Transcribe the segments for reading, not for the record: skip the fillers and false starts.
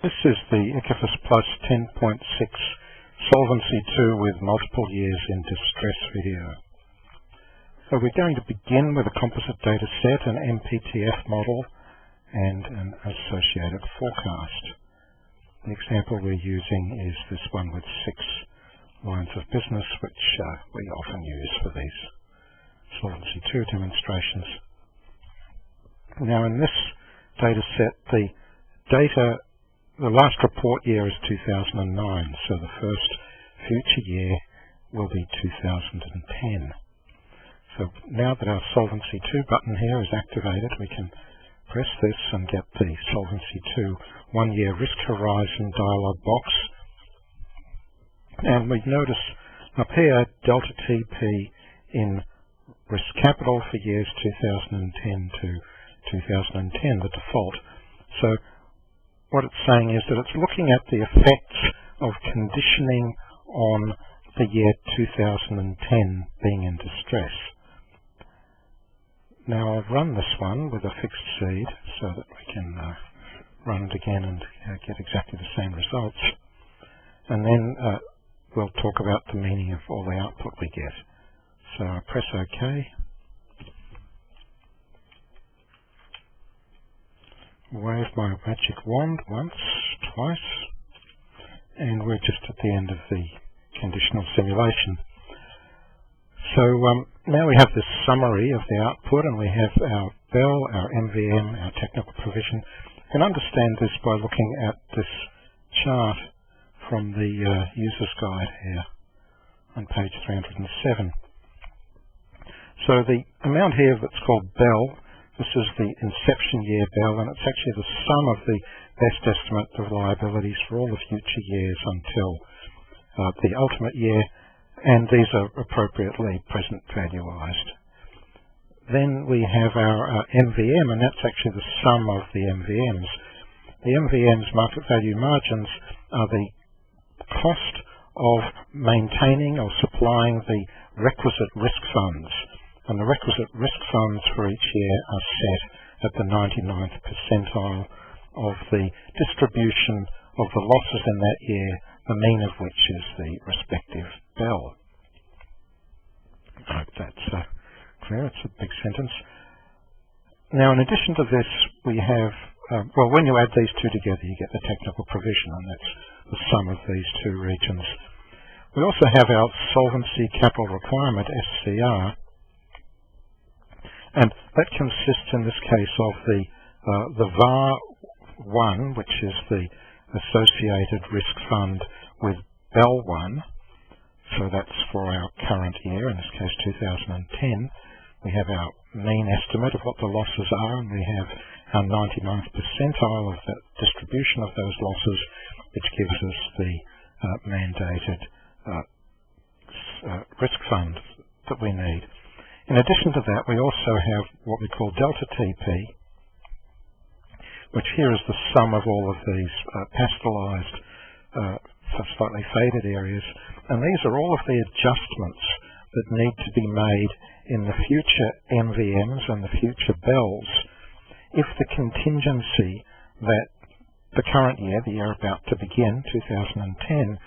This is the ICFS Plus 10.6 Solvency II with multiple years in distress video. So we're going to begin with a composite data set, an MPTF model, and an associated forecast. The example we're using is this one with 6 lines of business, which we often use for these Solvency II demonstrations. Now in this data set, the last report year is 2009, so the first future year will be 2010. So now that our Solvency II button here is activated, we can press this and get the Solvency II 1-year risk horizon dialog box. And we notice up here delta TP in risk capital for years 2010 to 2010, the default. So what it's saying is that it's looking at the effects of conditioning on the year 2010 being in distress. Now I've run this one with a fixed seed so that we can run it again and get exactly the same results. And then we'll talk about the meaning of all the output we get. So I press OK. Wave my magic wand once, twice, and we're just at the end of the conditional simulation. So now we have this summary of the output, and we have our BEL, our MVM, our technical provision. You can understand this by looking at this chart from the user's guide here on page 307. So the amount here that's called BEL, this is the inception year BEL, and it's actually the sum of the best estimate of liabilities for all the future years until the ultimate year, and these are appropriately present valuized. Then we have our MVM, and that's actually the sum of the MVMs. The MVMs, market value margins, are the cost of maintaining or supplying the requisite risk funds. And the requisite risk funds for each year are set at the 99th percentile of the distribution of the losses in that year, the mean of which is the respective BEL. I hope that's clear. It's a big sentence. Now, in addition to this, we have, when you add these two together, you get the technical provision, and that's the sum of these two regions. We also have our Solvency Capital Requirement, SCR, and that consists in this case of the VAR1, which is the associated risk fund, with BEL1. So that's for our current year, in this case 2010. We have our mean estimate of what the losses are, and we have our 99th percentile of the distribution of those losses, which gives us the mandated risk fund that we need. In addition to that, we also have what we call delta TP, which here is the sum of all of these pasteurized, slightly faded areas, and these are all of the adjustments that need to be made in the future MVMs and the future BELs if the contingency that the current year, the year about to begin, 2010,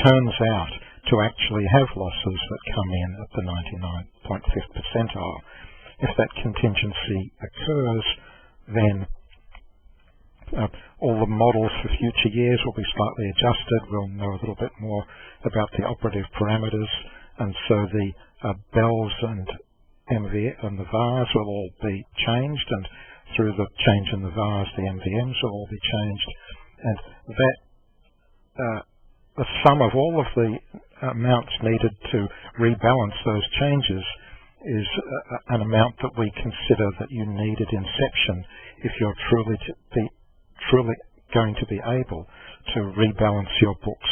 turns out to actually have losses that come in at the 99.5th percentile. If that contingency occurs, then all the models for future years will be slightly adjusted. We'll know a little bit more about the operative parameters, and so the BELs and MV and the VARs will all be changed, and through the change in the VARs, the MVMs will all be changed, and that the sum of all of the amounts needed to rebalance those changes is an amount that we consider that you need at inception if you're truly going to be able to rebalance your books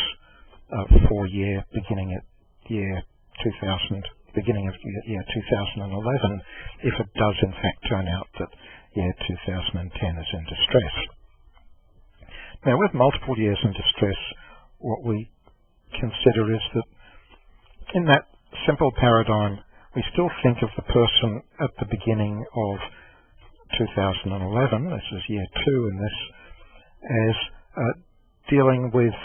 for year beginning at year 2000, beginning of year 2011, if it does in fact turn out that year 2010 is in distress. Now, with multiple years in distress, what we consider is that in that simple paradigm, we still think of the person at the beginning of 2011, this is year 2 in this, as dealing with,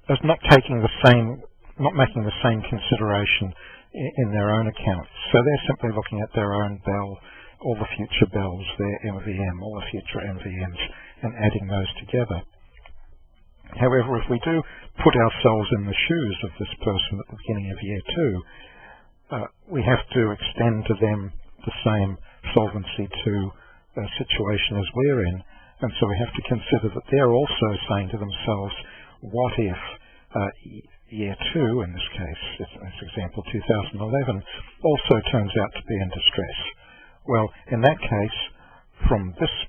as not taking the same, not making the same consideration in their own accounts. So they're simply looking at their own bell, all the future bells, their MVM, all the future MVMs, and adding those together. However, if we do put ourselves in the shoes of this person at the beginning of year 2, we have to extend to them the same Solvency II situation as we're in, and so we have to consider that they're also saying to themselves, what if year 2, in this case, this example 2011, also turns out to be in distress? Well, in that case, from this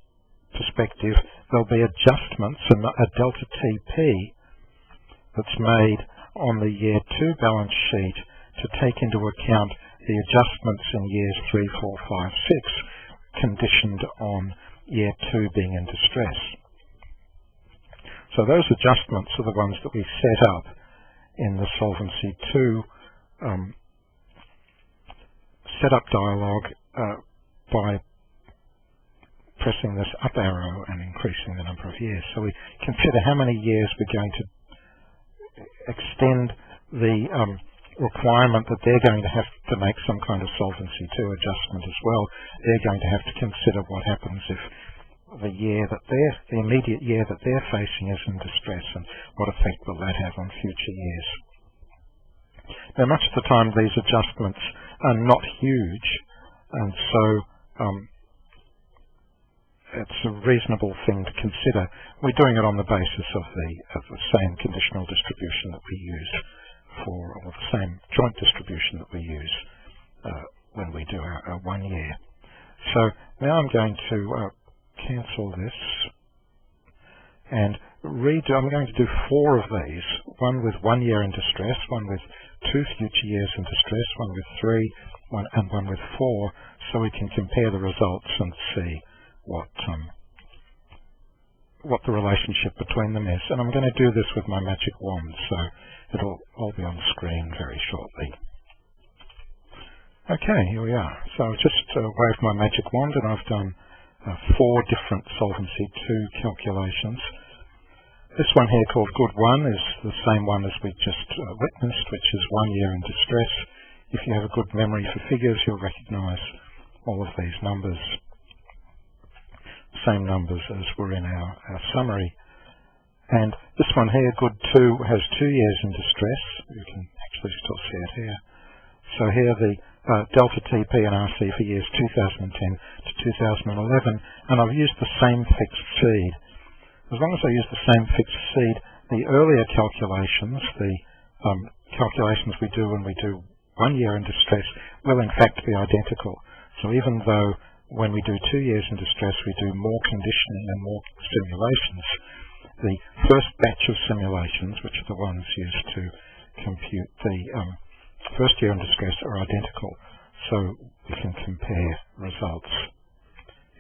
perspective, there'll be adjustments, a delta TP that's made on the year 2 balance sheet to take into account the adjustments in years 3, 4, 5, 6, conditioned on year 2 being in distress. So those adjustments are the ones that we set up in the Solvency II setup dialog by pressing this up arrow and increasing the number of years. So we consider how many years we're going to extend the requirement that they're going to have to make some kind of Solvency II adjustment as well. They're going to have to consider what happens if the immediate year that they're facing is in distress, and what effect will that have on future years. Now, much of the time these adjustments are not huge, and so it's a reasonable thing to consider. We're doing it on the basis of the same conditional distribution that we use or the same joint distribution that we use when we do our 1 year. So now I'm going to cancel this and redo. I'm going to do 4 of these, one with 1 year in distress, one with 2 future years in distress, one with 3, and one with 4, so we can compare the results and see what the relationship between them is. And I'm going to do this with my magic wand, so it'll all be on the screen very shortly. Okay, here we are. So I've just waved my magic wand and I've done 4 different Solvency II calculations. This one here called Good 1 is the same one as we just witnessed, which is 1 year in distress. If you have a good memory for figures, you'll recognise all of these numbers. Same numbers as were in our summary. And this one here, Good 2, has 2 years in distress. You can actually still see it here. So here the delta TP and RC for years 2010 to 2011, and I've used the same fixed seed. As long as I use the same fixed seed, the earlier calculations, the calculations we do when we do 1 year in distress, will in fact be identical. So even though when we do 2 years in distress we do more conditioning and more simulations, the first batch of simulations, which are the ones used to compute the first year in distress, are identical. So we can compare results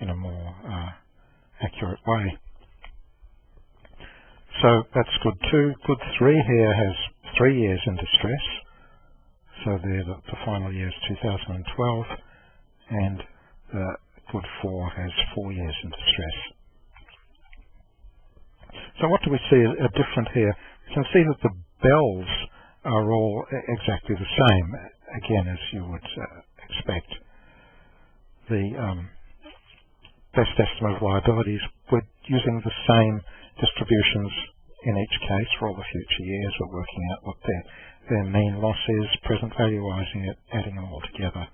in a more accurate way. So that's Good 2. Good 3 here has 3 years in distress. So there the final year is 2012, and Good 4 has 4 years in distress. So what do we see are different here? We can see that the bells are all exactly the same, again, as you would expect. The best estimate of liabilities, we're using the same distributions in each case for all the future years. We're working out what their mean loss is, present valuising it, adding them all together,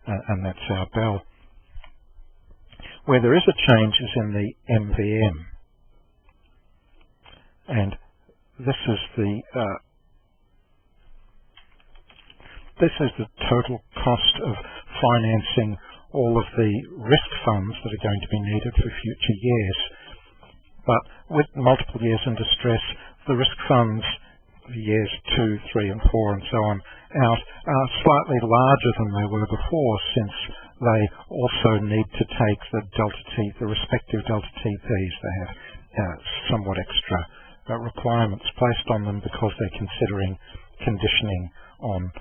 and that's our bell. Where there is a change is in the MVM, and this is the total cost of financing all of the risk funds that are going to be needed for future years. But with multiple years in distress, the risk funds, years 2, 3 and 4 and so on out, are slightly larger than they were before, since they also need to take the respective delta TPs. They have somewhat extra requirements placed on them because they're considering conditioning on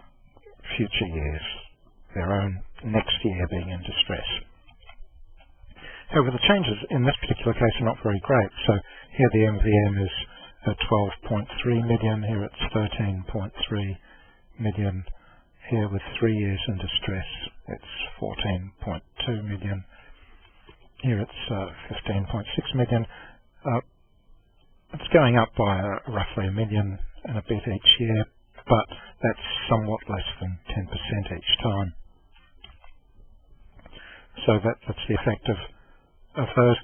future years, their own next year being in distress. However, the changes in this particular case are not very great. So here the MVM is 12.3 million, here it's 13.3 million. Here with 3 years in distress, it's 14.2 million. Here it's 15.6 million. It's going up by roughly $1 million and a bit each year, but that's somewhat less than 10% each time. So that's the effect of those.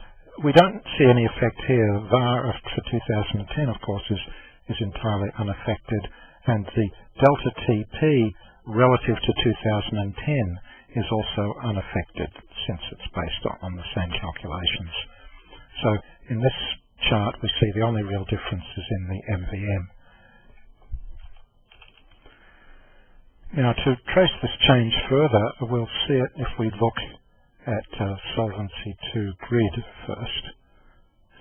We don't see any effect here. VAR for 2010, of course, is entirely unaffected, and the delta TP relative to 2010 is also unaffected, since it's based on the same calculations. So in this chart we see the only real difference is in the MVM. Now, to trace this change further, we'll see it if we look at Solvency II grid first.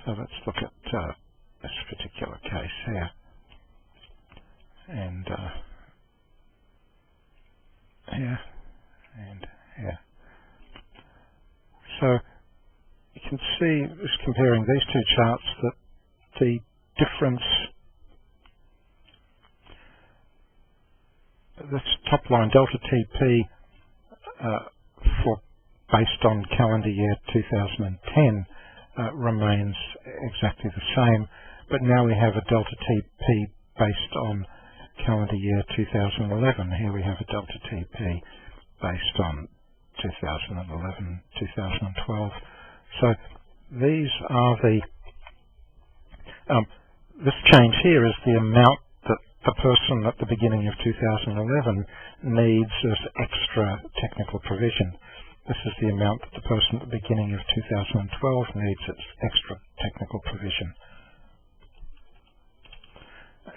So let's look at this particular case here. And here and here. So you can see, just comparing these two charts, that the difference, this top line delta TP based on calendar year 2010 remains exactly the same, but now we have a delta TP based on calendar year 2011. Here we have a delta TP based on 2011, 2012. So these are this change here is the amount that the person at the beginning of 2011 needs as extra technical provision. This is the amount that the person at the beginning of 2012 needs as extra technical provision.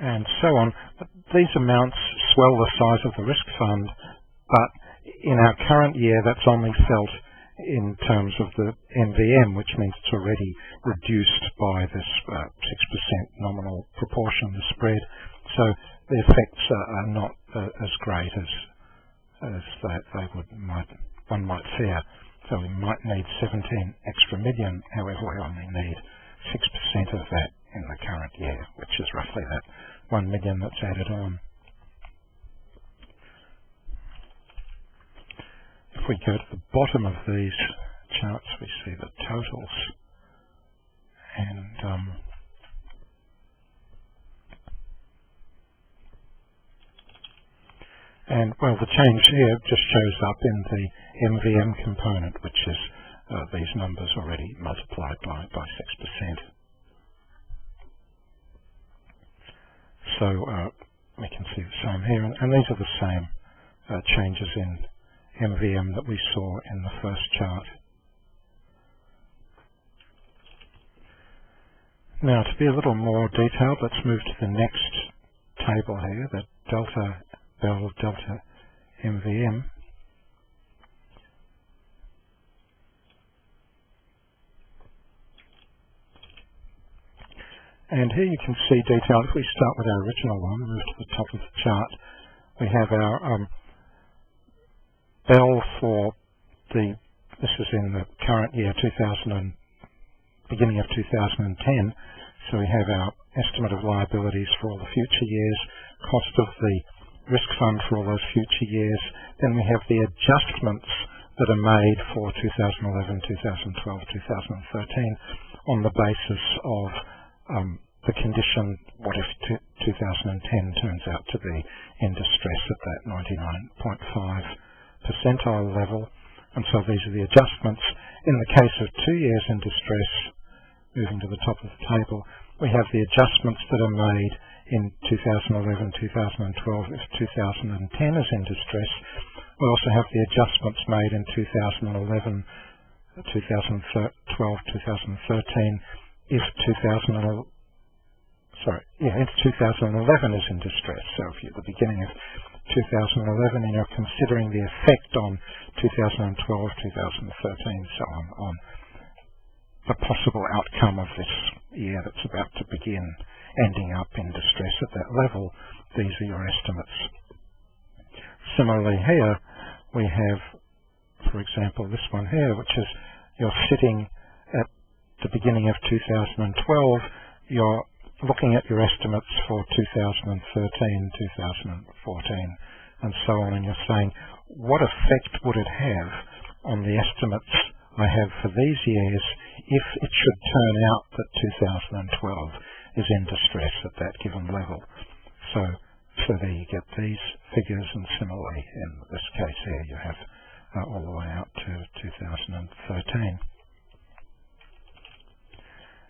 And so on. But these amounts swell the size of the risk fund, but in our current year that's only felt in terms of the MVM, which means it's already reduced by this 6% nominal proportion, the spread. So the effects are not as great as one might fear. So we might need 17 extra million, however we only need 6% of that in the current year, which is roughly that 1 million that's added on. If we go to the bottom of these charts, we see the totals, and well, the change here just shows up in the MVM component, which is these numbers already multiplied by 6%. So we can see the same here, and these are the same changes in MVM that we saw in the first chart. Now, to be a little more detailed, let's move to the next table here, the delta Bell delta MVM. And here you can see detailed. If we start with our original one, move to the top of the chart, we have our Bell for this is in the current year, beginning of 2010. So we have our estimate of liabilities for all the future years, cost of the risk fund for all those future years. Then we have the adjustments that are made for 2011, 2012, 2013 on the basis of the condition, what if 2010 turns out to be in distress at that 99.5 percentile level. And so these are the adjustments. In the case of 2 years in distress, moving to the top of the table, we have the adjustments that are made in 2011, 2012 if 2010 is in distress. We also have the adjustments made in 2011, 2012, 2013 if 2011 is in distress. So if you're at the beginning of 2011 and you're considering the effect on 2012, 2013, so on the possible outcome of this year that's about to begin ending up in distress at that level, these are your estimates. Similarly here, we have, for example, this one here, which is you're sitting at the beginning of 2012, your looking at your estimates for 2013, 2014, and so on, and you're saying, what effect would it have on the estimates I have for these years if it should turn out that 2012 is in distress at that given level? So there you get these figures, and similarly in this case here you have all the way out to 2013.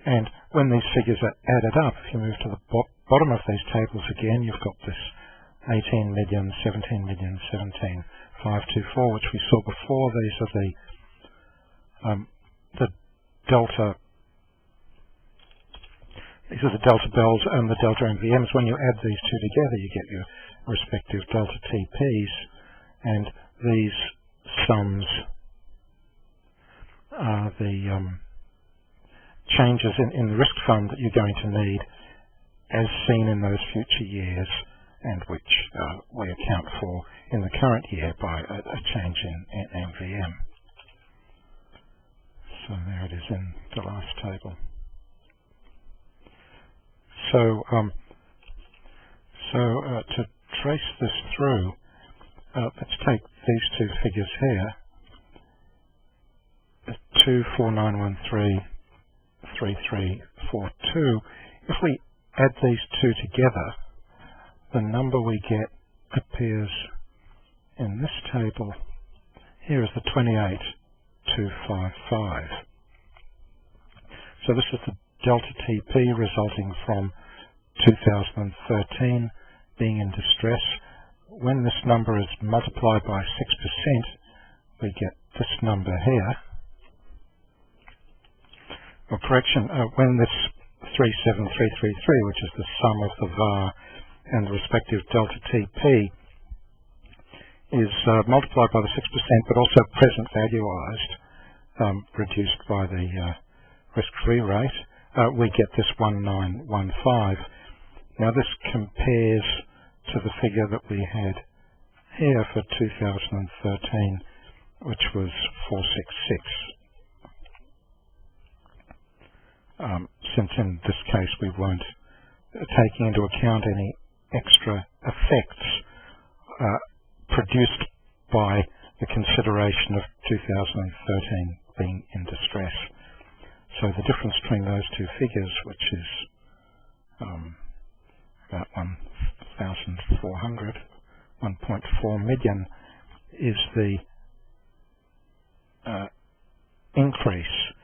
And when these figures are added up, if you move to the bottom of these tables again, you've got this 18 million, 17 million, 17, 524, which we saw before. These are the delta. These are the delta bells and the delta MVMs. When you add these two together, you get your respective delta TPs, and these sums are the changes in the risk fund that you're going to need as seen in those future years, and which we account for in the current year by a change in MVM. So there it is in the last table. So to trace this through, let's take these two figures here, 24913 3342. If we add these two together, the number we get appears in this table. Here is the 28255. So this is the delta TP resulting from 2013 being in distress. When this number is multiplied by 6%, we get this number here. Or correction, when this 37333, which is the sum of the VAR and the respective delta TP, is multiplied by the 6%, but also present valuized, reduced by the risk-free rate, we get this 1915. Now this compares to the figure that we had here for 2013, which was 466. Since in this case we weren't taking into account any extra effects produced by the consideration of 2013 being in distress. So the difference between those two figures, which is about 1,400, 1.4 million, is the increase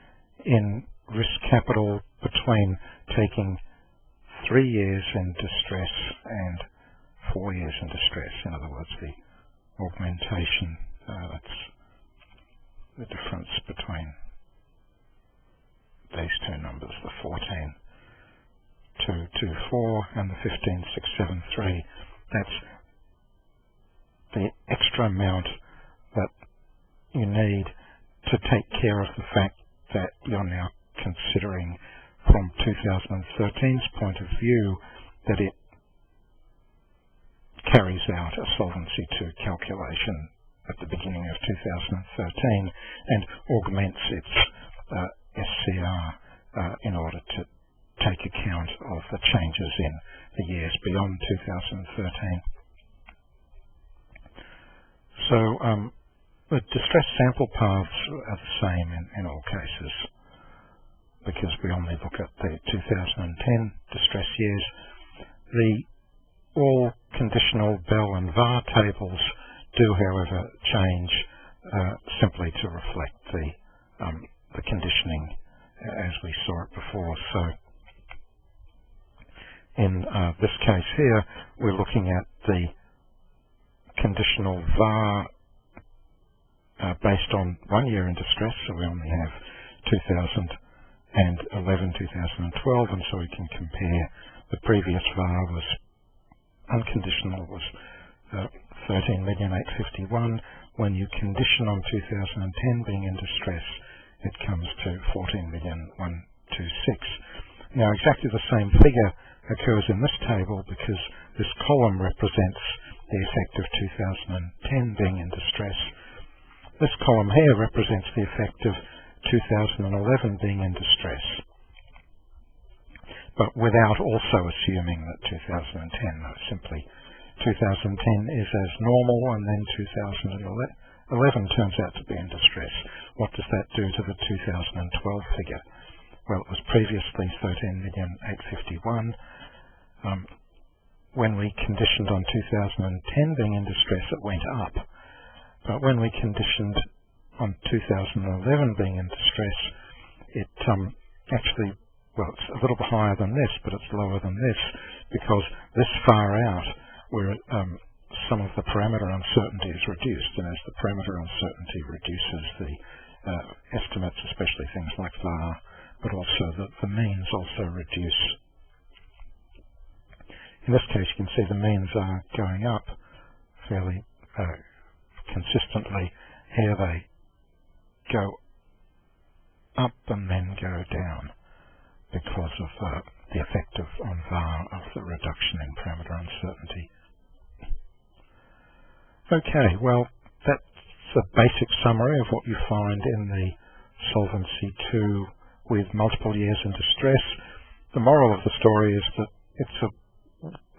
in risk capital between taking 3 years in distress and 4 years in distress. In other words, the augmentation, that's the difference between these two numbers, the 14,224 and the 15,673. That's the extra amount that you need to take care of the fact that you're now considering from 2013's point of view that it carries out a Solvency II calculation at the beginning of 2013 and augments its SCR in order to take account of the changes in the years beyond 2013. So the distress sample paths are the same in all cases, because we only look at the 2010 distress years. The all conditional Bell and VAR tables do, however, change simply to reflect the conditioning as we saw it before. So in this case here, we're looking at the conditional VAR based on 1 year in distress, so we only have 2011, 2012, and so we can compare. The previous VAR was unconditional, was 13,851,000. When you condition on 2010 being in distress, it comes to 14,126,000. Now exactly the same figure occurs in this table because this column represents the effect of 2010 being in distress. This column here represents the effect of 2011 being in distress. but without also assuming that 2010, simply 2010 is as normal and then 2011 turns out to be in distress. What does that do to the 2012 figure? Well, it was previously 13,851,000. When we conditioned on 2010 being in distress, it went up. But when we conditioned on 2011 being in distress, it actually, well, it's a little bit higher than this, but it's lower than this, because this far out, where some of the parameter uncertainty is reduced, and as the parameter uncertainty reduces, the estimates, especially things like VAR, but also the means also reduce. In this case, you can see the means are going up fairly consistently. Here they go up and then go down because of the effect on VAR of the reduction in parameter uncertainty. Okay, well, that's a basic summary of what you find in the Solvency II with multiple years in distress. The moral of the story is that it's a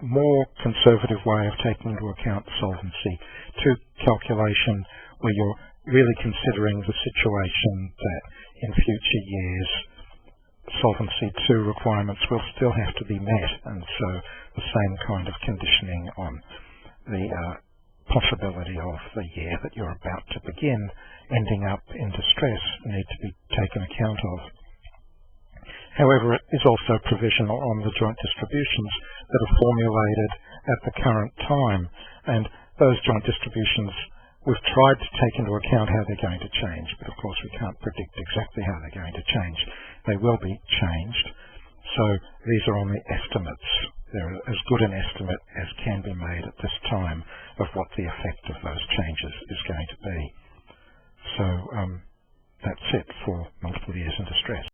more conservative way of taking into account Solvency II calculation, where you're really considering the situation that in future years Solvency II requirements will still have to be met, and so the same kind of conditioning on the possibility of the year that you're about to begin ending up in distress need to be taken account of. However, it is also provisional on the joint distributions that are formulated at the current time, and those joint distributions we've tried to take into account how they're going to change, but of course we can't predict exactly how they're going to change. They will be changed, so these are only estimates. They're as good an estimate as can be made at this time of what the effect of those changes is going to be. So that's it for multiple years in distress.